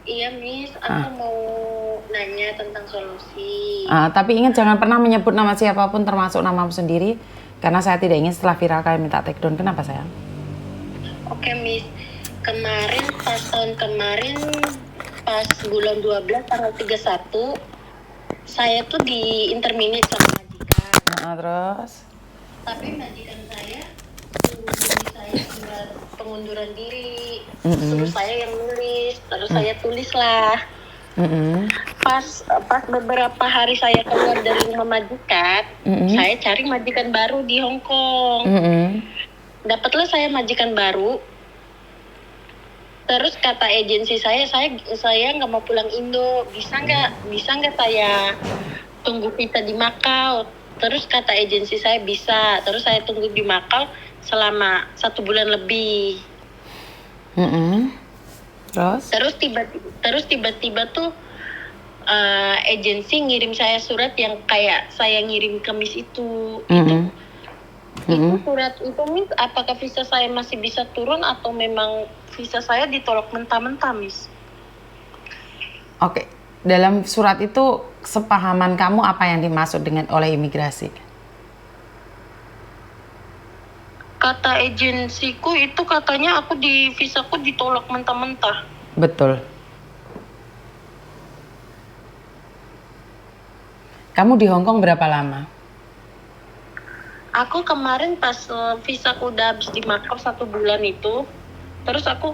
Iya, Miss. Aku mau nanya tentang solusi. Tapi ingat jangan pernah menyebut nama siapapun termasuk namamu sendiri. Karena saya tidak ingin setelah viral kalian minta take down. Kenapa sayang? Oke, Miss. Tahun kemarin, pas bulan 12 tanggal 31, saya tuh di interminate sama majikan. Terus? Tapi majikan saya suruh saya buat pengunduran diri. Suruh saya yang nulis, terus saya tulis lah. Pas beberapa hari saya keluar dari rumah majikan, saya cari majikan baru di Hong Kong. Dapatlah saya majikan baru. Terus kata agensi saya nggak mau pulang Indo, bisa nggak saya tunggu visa di Macau? Terus kata agensi saya bisa. Terus saya tunggu di Macau selama 1 bulan lebih. Terus tiba-tiba tuh agensi ngirim saya surat yang kayak saya ngirim ke Miss itu. Itu surat itu, Miss, apakah visa saya masih bisa turun atau memang visa saya ditolak mentah-mentah, Miss? Oke, dalam surat itu sepahaman kamu apa yang dimaksud dengan oleh imigrasi? Kata agensiku itu katanya visaku ditolak mentah-mentah. Betul. Kamu di Hong Kong berapa lama? Aku kemarin pas visaku udah habis di Macau 1 bulan itu, terus aku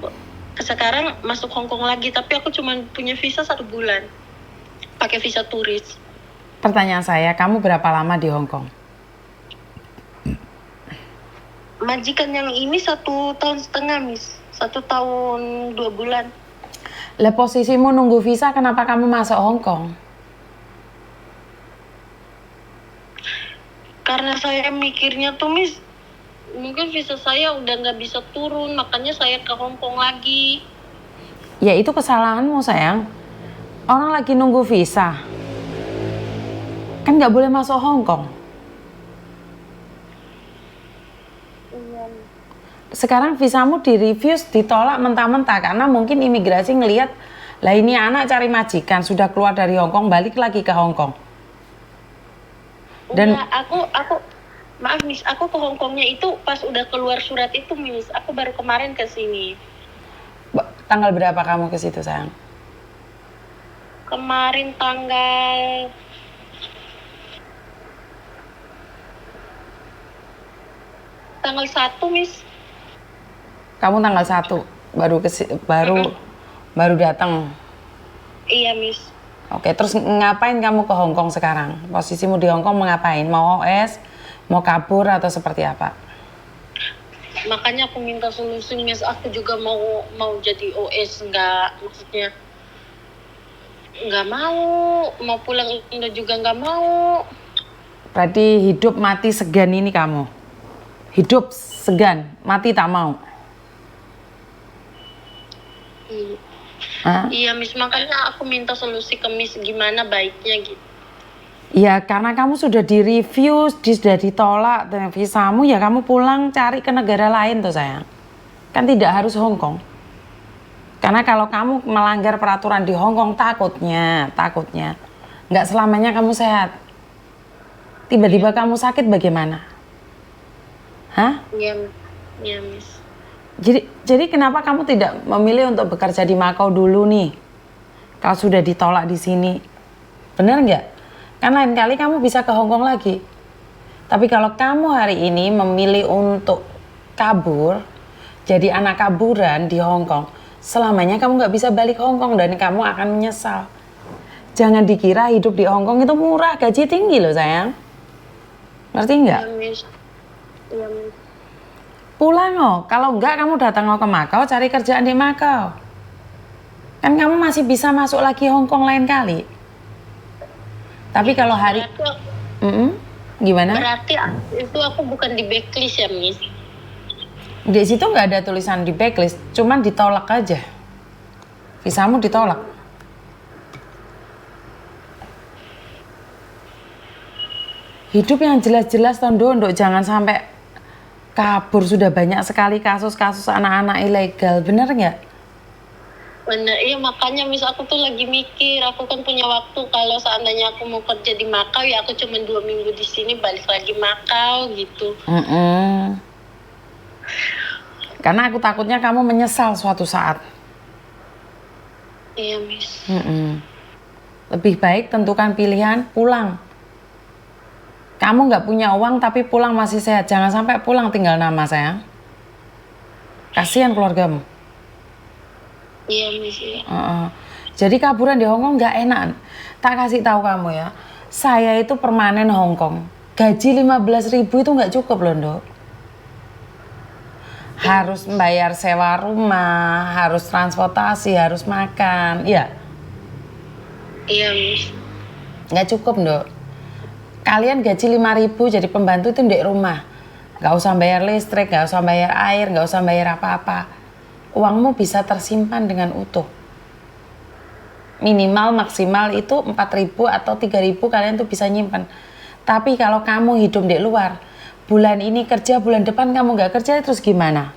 sekarang masuk Hong Kong lagi, tapi aku cuma punya visa 1 bulan, pakai visa turis. Pertanyaan saya, kamu berapa lama di Hong Kong? Majikan yang ini 1,5 tahun, Miss. 1 tahun 2 bulan. Lah posisimu nunggu visa, kenapa kamu masuk Hong Kong? Karena saya mikirnya tuh, Miss, mungkin visa saya udah nggak bisa turun, makanya saya ke Hong Kong lagi. Ya itu kesalahanmu sayang. Orang lagi nunggu visa, kan nggak boleh masuk Hong Kong. Sekarang visamu direfuse, ditolak mentah-mentah karena mungkin imigrasi ngelihat, lah ini anak cari majikan, sudah keluar dari Hong Kong, balik lagi ke Hong Kong. Dan maaf, Miss, aku ke Hong Kongnya itu pas udah keluar surat itu, Miss. Aku baru kemarin ke sini. Tanggal berapa kamu ke situ, sayang? Kemarin tanggal 1, Miss. Kamu tanggal 1 baru datang. Iya, Miss. Oke, terus ngapain kamu ke Hong Kong sekarang? Posisimu di Hong Kong mau ngapain? Mau OS? Mau kabur atau seperti apa? Makanya aku minta solusi, Miss. Aku juga mau jadi OS, maksudnya nggak mau pulang Indo juga nggak mau. Berarti hidup mati segan ini kamu? Hidup segan, mati tak mau? Iya, Miss, makanya aku minta solusi ke Miss, gimana baiknya gitu. Ya karena kamu sudah di-refuse, sudah ditolak dengan visamu, ya kamu pulang cari ke negara lain tuh sayang. Kan tidak harus Hong Kong. Karena kalau kamu melanggar peraturan di Hong Kong, takutnya nggak selamanya kamu sehat. Tiba-tiba kamu sakit bagaimana? Hah? Iya, Miss. Jadi kenapa kamu tidak memilih untuk bekerja di Macau dulu nih? Kalau sudah ditolak di sini, benar nggak? Kan lain kali kamu bisa ke Hong Kong lagi. Tapi kalau kamu hari ini memilih untuk kabur, jadi anak kaburan di Hong Kong, selamanya kamu nggak bisa balik Hong Kong dan kamu akan menyesal. Jangan dikira hidup di Hong Kong itu murah, gaji tinggi loh sayang. Ngerti nggak? Iya, Miss. Pulang loh, kalau enggak kamu datang ke Macau, cari kerjaan di Macau. Kan kamu masih bisa masuk lagi Hong Kong lain kali. Tapi kalau hari... Gimana? Berarti itu aku bukan di backlist ya, Miss? Di situ nggak ada tulisan di backlist, cuman ditolak aja. Visamu ditolak. Hidup yang jelas-jelas Tondo, jangan sampai kabur. Sudah banyak sekali kasus-kasus anak-anak ilegal, bener nggak? Bener, iya makanya Miss aku tuh lagi mikir, aku kan punya waktu kalau seandainya aku mau kerja di Makau ya aku cuma 2 minggu di sini balik lagi Makau gitu. Mm-mm. Karena aku takutnya kamu menyesal suatu saat. Iya Miss. Mm-mm. Lebih baik tentukan pilihan pulang. Kamu nggak punya uang tapi pulang masih sehat. Jangan sampai pulang tinggal nama sayang. Kasihan keluargamu. Iya Miss ya. Jadi kaburan di Hongkong nggak enak. Tak kasih tahu kamu ya. Saya itu permanen Hongkong. Gaji 15.000 itu nggak cukup loh, Nduk. Harus membayar sewa rumah, harus transportasi, harus makan. Iya, Iya Miss. nggak cukup, Nduk. Kalian gaji 5.000 jadi pembantu itu di rumah. Nggak usah bayar listrik, nggak usah bayar air, nggak usah bayar apa-apa. Uangmu bisa tersimpan dengan utuh. Minimal maksimal itu 4.000 atau 3.000 kalian tuh bisa nyimpan. Tapi kalau kamu hidup di luar, bulan ini kerja, bulan depan kamu nggak kerja, terus gimana?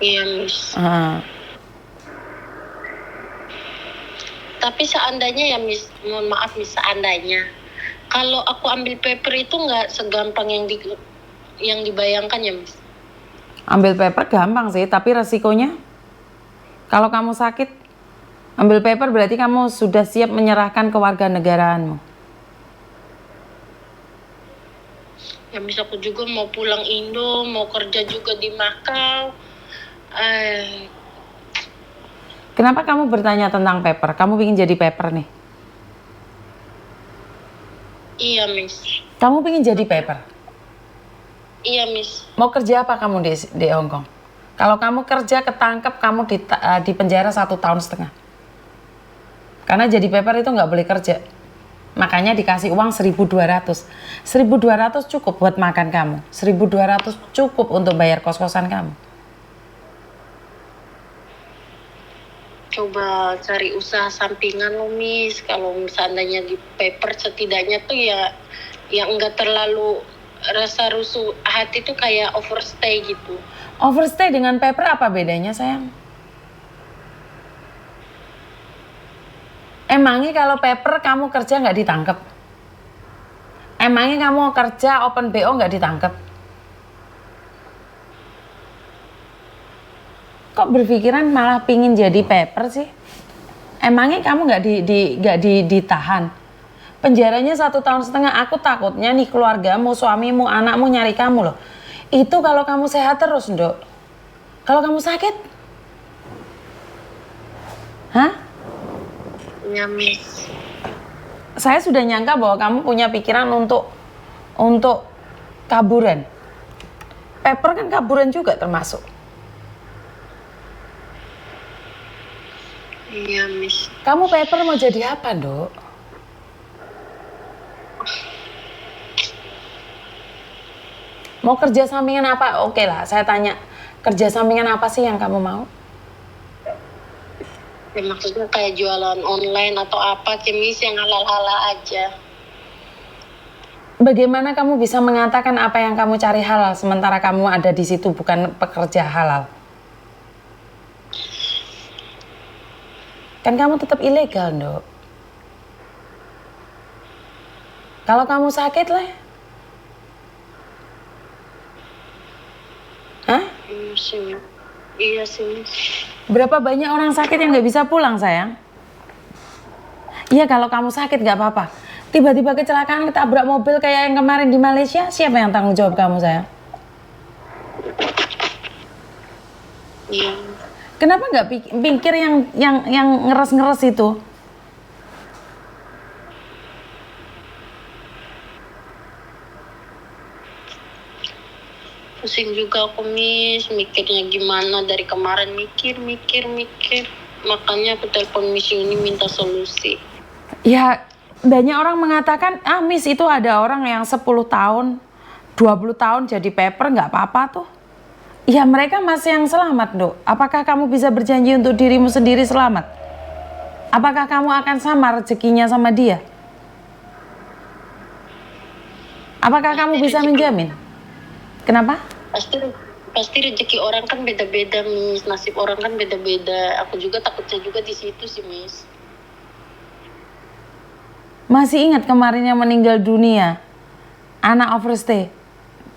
Iya Miss. Ah, Tapi seandainya ya Miss, mohon maaf Miss, seandainya kalau aku ambil paper itu nggak segampang yang dibayangkan ya Miss. ambil paper gampang sih, tapi resikonya kalau kamu sakit, ambil paper berarti kamu sudah siap menyerahkan kewarganegaraanmu. Ya Miss aku juga mau pulang Indo, mau kerja juga di Makau. Kenapa kamu bertanya tentang paper? Kamu ingin jadi paper nih? Iya Miss. Kamu ingin jadi paper? Iya Miss. Mau kerja apa kamu di Hong Kong? Kalau kamu kerja ketangkep, kamu di penjara 1,5 tahun. Karena jadi paper itu nggak boleh kerja. Makanya dikasih uang 1.200. 1.200 cukup buat makan kamu. 1.200 cukup untuk bayar kos-kosan kamu. Coba cari usaha sampingan lo Miss. Kalau seandainya di paper setidaknya tuh ya yang enggak terlalu rasa rusuh hati tuh kayak overstay gitu. Overstay dengan paper apa bedanya sayang? Emangnya kalau paper kamu kerja nggak ditangkap? Emangnya kamu kerja open BO nggak ditangkap? Kok berpikiran malah pingin jadi paper sih? Emangnya kamu nggak ditahan? Penjaranya 1,5 tahun. Aku takutnya nih keluargamu, suamimu, anakmu nyari kamu loh. Itu kalau kamu sehat terus, Nduk. Kalau kamu sakit, hah? Ya Miss. Saya sudah nyangka bahwa kamu punya pikiran untuk kaburan. Paper kan kaburan juga termasuk. Iya Miss. Kamu paper mau jadi apa, Nduk? Mau kerja sampingan apa? Oke lah, saya tanya. Kerja sampingan apa sih yang kamu mau? Ya, maksudnya kayak jualan online atau apa sih Miss yang halal-halal aja. Bagaimana kamu bisa mengatakan apa yang kamu cari halal sementara kamu ada di situ bukan pekerja halal? Kan kamu tetap ilegal, Nduk. Kalau kamu sakit lah. Hah? Iya sih. Iya sih Miss. Berapa banyak orang sakit yang nggak bisa pulang, sayang? Iya, kalau kamu sakit nggak apa-apa. Tiba-tiba kecelakaan ketabrak mobil kayak yang kemarin di Malaysia, siapa yang tanggung jawab kamu, sayang? Iya. Kenapa nggak pikir yang ngeres-ngeres itu? Pusing juga aku Miss, mikirnya gimana dari kemarin mikir. Makanya aku telepon Miss Yuni minta solusi. Ya, banyak orang mengatakan, Miss itu ada orang yang 10 tahun, 20 tahun jadi paper nggak apa-apa tuh. Ya mereka masih yang selamat, Nduk. Apakah kamu bisa berjanji untuk dirimu sendiri selamat? Apakah kamu akan sama rezekinya sama dia? Apakah kamu bisa menjamin? Kenapa? pasti rezeki orang kan beda-beda, Miss. Nasib orang kan beda-beda. Aku juga takutnya juga di situ sih, Miss. Masih ingat kemarin yang meninggal dunia, anak overstay,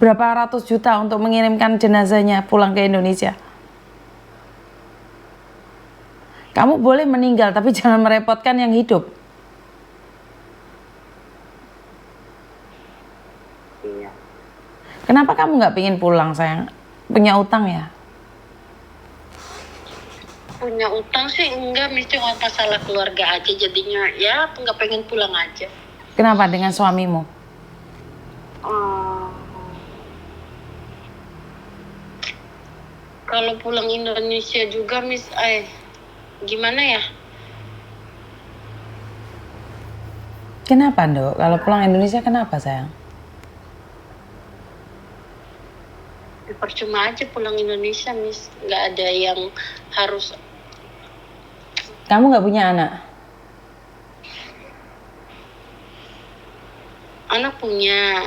berapa ratus juta untuk mengirimkan jenazahnya pulang ke Indonesia. Kamu boleh meninggal, tapi jangan merepotkan yang hidup. Iya. Kenapa kamu nggak pingin pulang, sayang? Punya utang ya? Punya utang sih enggak, Miss. Cuma masalah keluarga aja jadinya. Ya, nggak pengen pulang aja. Kenapa dengan suamimu? Oh. Kalau pulang Indonesia juga, Miss, gimana ya? Kenapa, Dok? Kalau pulang Indonesia kenapa, sayang? Percuma aja pulang Indonesia, Miss. Nggak ada yang harus. Kamu nggak punya anak? Anak punya.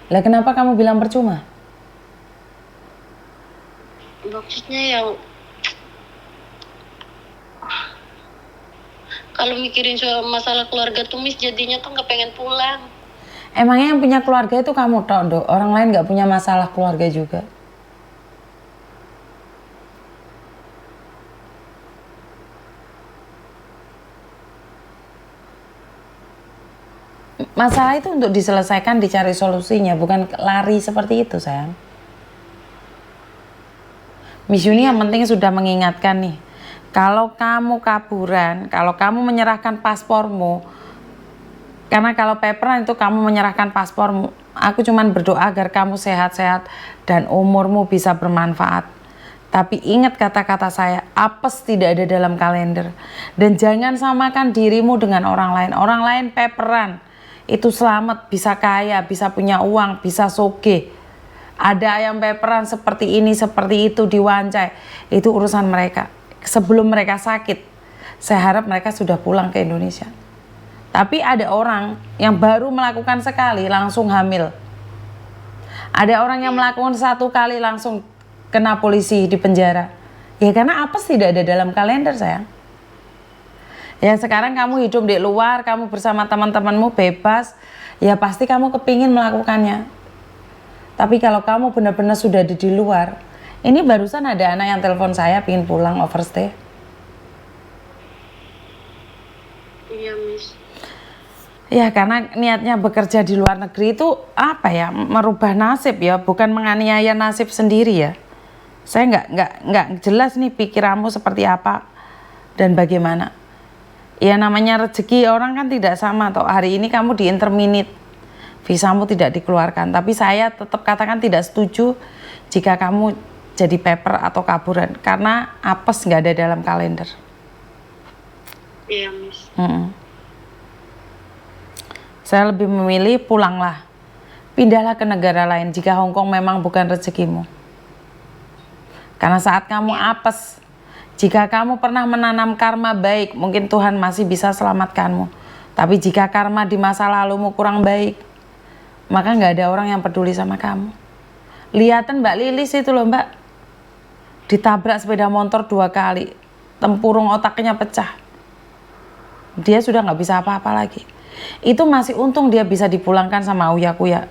Lah kenapa kamu bilang percuma? Maksudnya yang kalau mikirin soal masalah keluarga tuh, Miss, jadinya tuh nggak pengen pulang. Emangnya yang punya keluarga itu kamu tok, Dok? Orang lain nggak punya masalah keluarga juga. Masalah itu untuk diselesaikan, dicari solusinya, bukan lari seperti itu, sayang. Miss Yuni yang penting sudah mengingatkan nih, kalau kamu kaburan, kalau kamu menyerahkan paspormu, karena kalau paperan itu kamu menyerahkan paspormu, aku cuman berdoa agar kamu sehat-sehat dan umurmu bisa bermanfaat. Tapi ingat kata-kata saya, apes tidak ada dalam kalender. Dan jangan samakan dirimu dengan orang lain. Orang lain paperan, itu selamat, bisa kaya, bisa punya uang, bisa soge. Ada yang paperan seperti ini, seperti itu, diwancai. Itu urusan mereka. Sebelum mereka sakit, saya harap mereka sudah pulang ke Indonesia. Tapi ada orang yang baru melakukan sekali langsung hamil. Ada orang yang melakukan satu kali langsung kena polisi di penjara. Ya karena apes tidak ada dalam kalender, sayang. Ya sekarang kamu hidup di luar, kamu bersama teman-temanmu bebas, ya pasti kamu kepingin melakukannya. Tapi kalau kamu benar-benar sudah di luar, ini barusan ada anak yang telepon saya pingin pulang overstay. Iya, Miss. Ya karena niatnya bekerja di luar negeri itu apa ya, merubah nasib ya, bukan menganiaya nasib sendiri ya. Saya nggak jelas nih pikiranmu seperti apa dan bagaimana. Ya namanya rezeki orang kan tidak sama toh. Hari ini kamu di interminit, visamu tidak dikeluarkan. Tapi saya tetap katakan tidak setuju jika kamu jadi paper atau kaburan karena apes nggak ada dalam kalender. Iya, Miss. Saya lebih memilih pulanglah, pindahlah ke negara lain jika Hong Kong memang bukan rezekimu. Karena saat kamu apes, jika kamu pernah menanam karma baik, mungkin Tuhan masih bisa selamatkanmu. Tapi jika karma di masa lalumu kurang baik, maka nggak ada orang yang peduli sama kamu. Lihatan Mbak Lilis itu loh, Mbak, ditabrak sepeda motor 2 kali, tempurung otaknya pecah. Dia sudah nggak bisa apa-apa lagi. Itu masih untung dia bisa dipulangkan sama uya-kuya.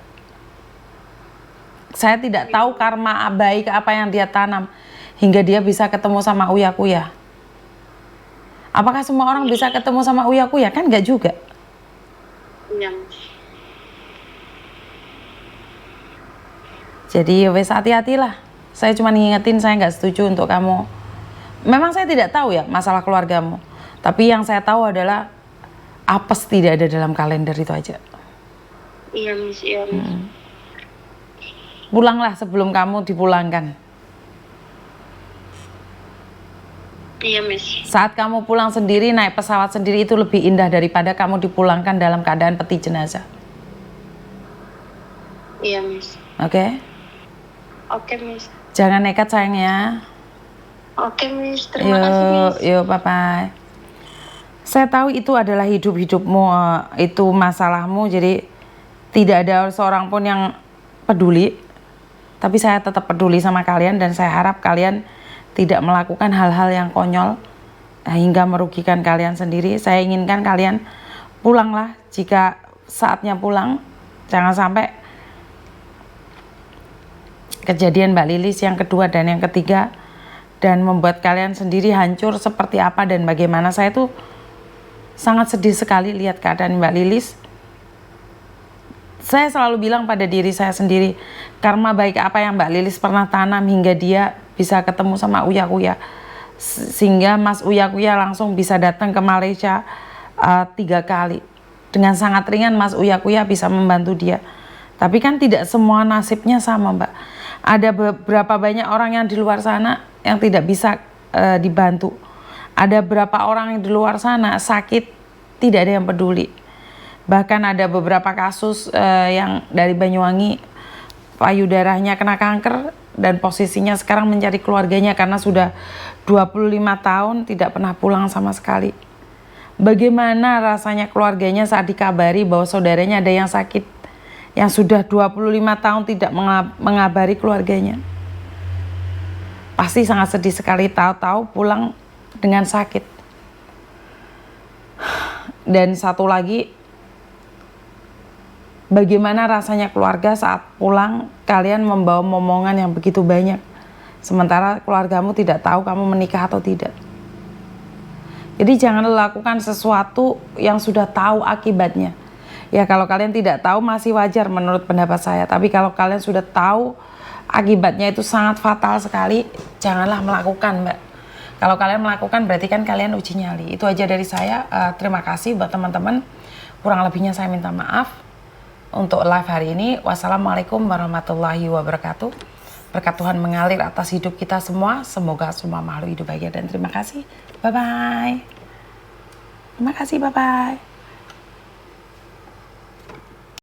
Saya tidak tahu karma baik apa yang dia tanam hingga dia bisa ketemu sama uya-kuya. Apakah semua orang bisa ketemu sama uya-kuya? Kan nggak juga. Iya. Jadi wes hati-hatilah. Saya cuma ngingetin, saya nggak setuju untuk kamu. Memang saya tidak tahu ya masalah keluargamu. Tapi yang saya tahu adalah apes tidak ada dalam kalender, itu aja. Iya, Miss. Iya, Miss. Pulanglah sebelum kamu dipulangkan. Iya, Miss. Saat kamu pulang sendiri, naik pesawat sendiri itu lebih indah daripada kamu dipulangkan dalam keadaan peti jenazah. Iya, Miss. Oke? Oke, Miss. Jangan nekat sayangnya. Oke, Miss. Terima kasih, Miss. Yuk, bye-bye. Saya tahu itu adalah hidup-hidupmu, itu masalahmu, jadi tidak ada seorang pun yang peduli. Tapi saya tetap peduli sama kalian dan saya harap kalian tidak melakukan hal-hal yang konyol hingga merugikan kalian sendiri. Saya inginkan kalian pulanglah jika saatnya pulang. Jangan sampai kejadian Mbak Lilis yang kedua dan yang ketiga dan membuat kalian sendiri hancur seperti apa dan bagaimana. Saya tuh sangat sedih sekali lihat keadaan Mbak Lilis. Saya selalu bilang pada diri saya sendiri, karma baik apa yang Mbak Lilis pernah tanam hingga dia bisa ketemu sama Uya Kuya, sehingga Mas Uya Kuya langsung bisa datang ke Malaysia 3 kali. Dengan sangat ringan Mas Uya Kuya bisa membantu dia. Tapi kan tidak semua nasibnya sama, Mbak. Ada beberapa banyak orang yang di luar sana yang tidak bisa dibantu. Ada beberapa orang yang di luar sana sakit, tidak ada yang peduli. Bahkan ada beberapa kasus yang dari Banyuwangi, payudaranya kena kanker dan posisinya sekarang mencari keluarganya karena sudah 25 tahun tidak pernah pulang sama sekali. Bagaimana rasanya keluarganya saat dikabari bahwa saudaranya ada yang sakit, yang sudah 25 tahun tidak mengabari keluarganya? Pasti sangat sedih sekali tahu-tahu pulang dengan sakit. Dan satu lagi, bagaimana rasanya keluarga saat pulang kalian membawa momongan yang begitu banyak, sementara keluargamu tidak tahu kamu menikah atau tidak. Jadi jangan lakukan sesuatu yang sudah tahu akibatnya. Ya kalau kalian tidak tahu masih wajar menurut pendapat saya, tapi kalau kalian sudah tahu akibatnya itu sangat fatal sekali, janganlah melakukan, Mbak. Kalau kalian melakukan berarti kan kalian uji nyali. Itu aja dari saya. Terima kasih buat teman-teman. Kurang lebihnya saya minta maaf untuk live hari ini. Wassalamualaikum warahmatullahi wabarakatuh. Berkat Tuhan mengalir atas hidup kita semua. Semoga semua makhluk hidup bahagia dan terima kasih. Bye-bye. Terima kasih, bye-bye.